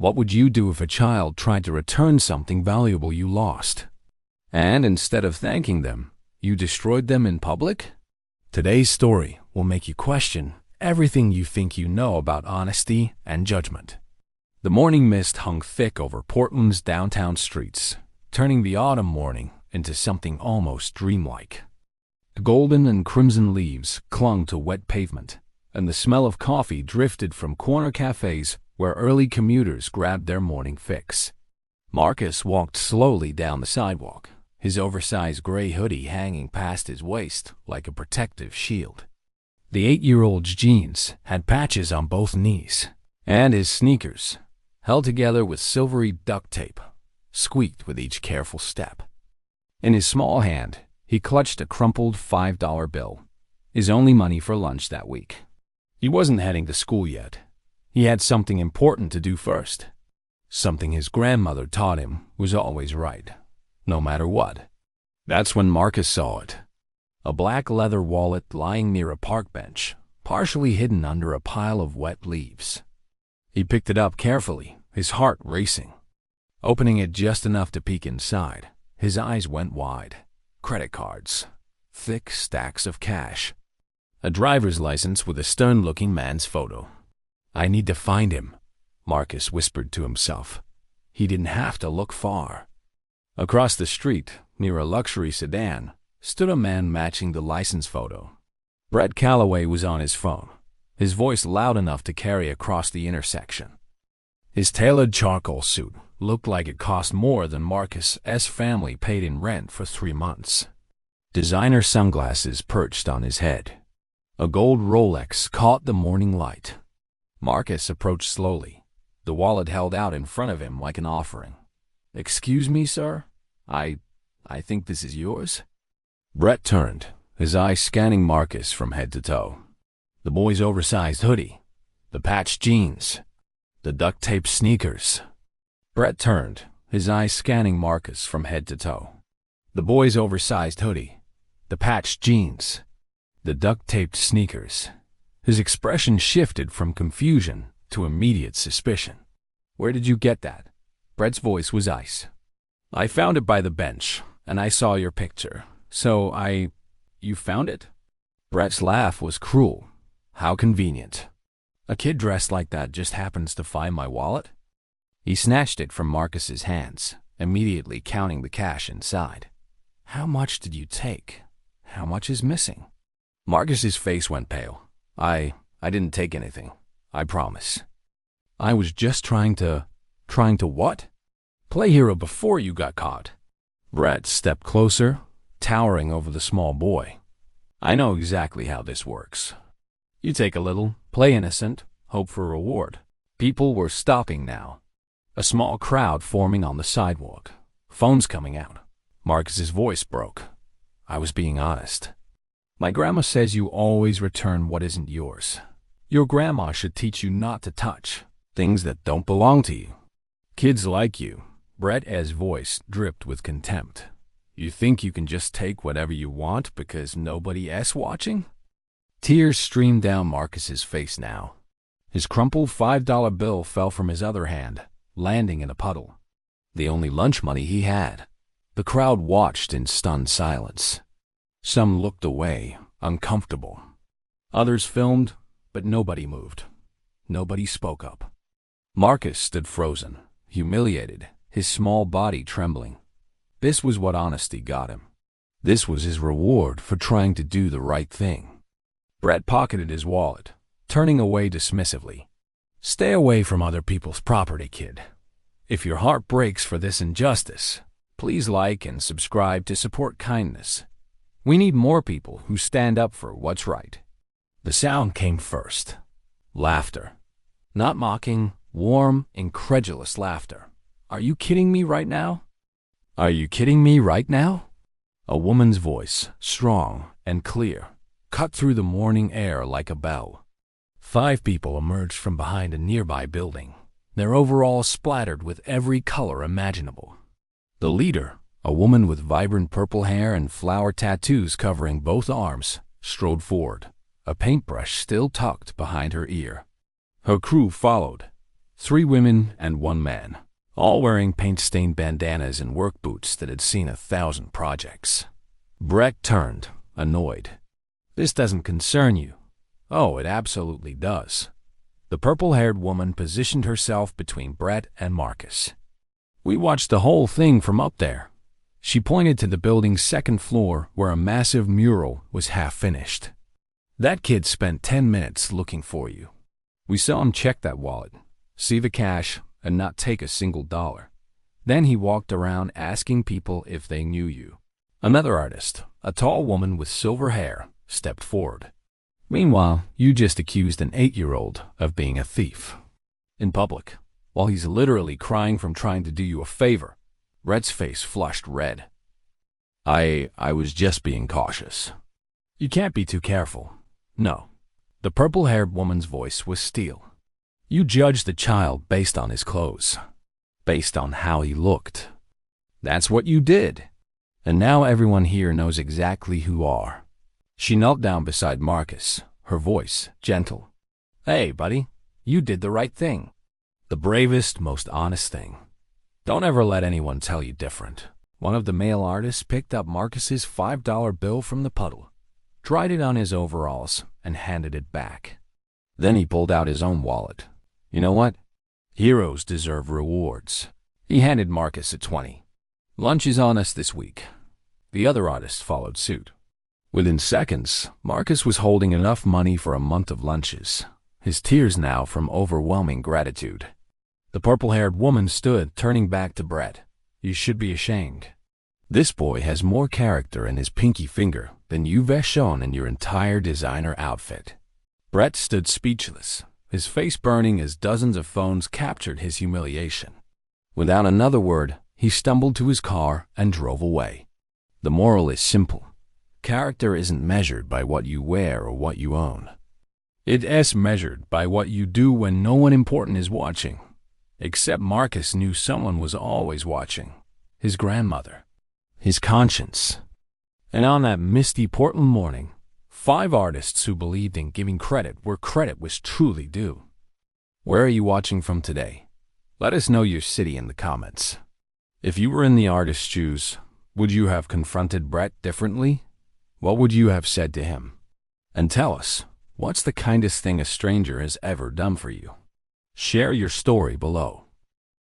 What would you do if a child tried to return something valuable you lost? And instead of thanking them, you destroyed them in public? Today's story will make you question everything you think you know about honesty and judgment. The morning mist hung thick over Portland's downtown streets, turning the autumn morning into something almost dreamlike. Golden and crimson leaves clung to wet pavement, and the smell of coffee drifted from corner cafes where early commuters grabbed their morning fix. Marcus walked slowly down the sidewalk, his oversized gray hoodie hanging past his waist like a protective shield. The 8-year-old's jeans had patches on both knees, and his sneakers, held together with silvery duct tape, squeaked with each careful step. In his small hand, he clutched a crumpled $5 bill, his only money for lunch that week. He wasn't heading to school yet. He had something important to do first. Something his grandmother taught him was always right, no matter what. That's when Marcus saw it. A black leather wallet lying near a park bench, partially hidden under a pile of wet leaves. He picked it up carefully, his heart racing. Opening it just enough to peek inside, his eyes went wide. Credit cards, thick stacks of cash, a driver's license with a stern-looking man's photo. "I need to find him," Marcus whispered to himself. He didn't have to look far. Across the street, near a luxury sedan, stood a man matching the license photo. Brett Calloway was on his phone, his voice loud enough to carry across the intersection. His tailored charcoal suit looked like it cost more than Marcus's family paid in rent for 3 months. Designer sunglasses perched on his head. A gold Rolex caught the morning light. Marcus approached slowly, the wallet held out in front of him like an offering. "Excuse me, sir? I think this is yours?" Brett turned, his eyes scanning Marcus from head to toe. The boy's oversized hoodie, the patched jeans, the duct-taped sneakers. Brett turned, his eyes scanning Marcus from head to toe. The boy's oversized hoodie, the patched jeans, the duct-taped sneakers. His expression shifted from confusion to immediate suspicion. "Where did you get that?" Brett's voice was ice. "I found it by the bench, and I saw your picture. So You found it?" Brett's laugh was cruel. How convenient. A kid dressed like that just happens to find my wallet? He snatched it from Marcus's hands, immediately counting the cash inside. "How much did you take? How much is missing?" Marcus's face went pale. I didn't take anything. I promise. I was just trying to what? Play hero before you got caught." Brett stepped closer, towering over the small boy. "I know exactly how this works. You take a little, play innocent, hope for reward." People were stopping now. A small crowd forming on the sidewalk. Phones coming out. Marcus's voice broke. "I was being honest. My grandma says you always return what isn't yours. Your grandma should teach you not to touch things that don't belong to you. Kids like you." Brett's voice dripped with contempt. "You think you can just take whatever you want because nobody else watching?" Tears streamed down Marcus's face now. His crumpled $5 bill fell from his other hand, landing in a puddle. The only lunch money he had. The crowd watched in stunned silence. Some looked away, uncomfortable. Others filmed, but nobody moved. Nobody spoke up. Marcus stood frozen, humiliated, his small body trembling. This was what honesty got him. This was his reward for trying to do the right thing. Brett pocketed his wallet, turning away dismissively. "Stay away from other people's property, kid. If your heart breaks for this injustice, please like and subscribe to support kindness. We need more people who stand up for what's right." The sound came first. Laughter. Not mocking, warm, incredulous laughter. "Are you kidding me right now? Are you kidding me right now?" A woman's voice, strong and clear, cut through the morning air like a bell. 5 people emerged from behind a nearby building, their overalls splattered with every color imaginable. The leader, a woman with vibrant purple hair and flower tattoos covering both arms, strode forward, a paintbrush still tucked behind her ear. Her crew followed, 3 women and 1 man, all wearing paint-stained bandanas and work boots that had seen 1,000 projects. Brett turned, annoyed. "This doesn't concern you." "Oh, it absolutely does." The purple-haired woman positioned herself between Brett and Marcus. "We watched the whole thing from up there." She pointed to the building's 2nd floor where a massive mural was half finished. "That kid spent 10 minutes looking for you. We saw him check that wallet, see the cash, and not take a single dollar. Then he walked around asking people if they knew you." Another artist, a tall woman with silver hair, stepped forward. "Meanwhile, you just accused an 8-year-old of being a thief. In public, while he's literally crying from trying to do you a favor." Brett's face flushed red. I was just being cautious." "You can't be too careful." "No." The purple-haired woman's voice was steel. "You judged the child based on his clothes, based on how he looked. That's what you did. And now everyone here knows exactly who you are." She knelt down beside Marcus, her voice gentle. "Hey, buddy, you did the right thing. The bravest, most honest thing. Don't ever let anyone tell you different." One of the male artists picked up Marcus's $5 bill from the puddle, dried it on his overalls, and handed it back. Then he pulled out his own wallet. "You know what? Heroes deserve rewards." He handed Marcus a 20. "Lunch is on us this week." The other artist followed suit. Within seconds, Marcus was holding enough money for a month of lunches, his tears now from overwhelming gratitude. The purple-haired woman stood, turning back to Brett. "You should be ashamed. This boy has more character in his pinky finger than you've ever shown in your entire designer outfit." Brett stood speechless, his face burning as dozens of phones captured his humiliation. Without another word, he stumbled to his car and drove away. The moral is simple. Character isn't measured by what you wear or what you own. It is measured by what you do when no one important is watching. Except Marcus knew someone was always watching. His grandmother. His conscience. And on that misty Portland morning, 5 artists who believed in giving credit where credit was truly due. Where are you watching from today? Let us know your city in the comments. If you were in the artist's shoes, would you have confronted Brett differently? What would you have said to him? And tell us, what's the kindest thing a stranger has ever done for you? Share your story below.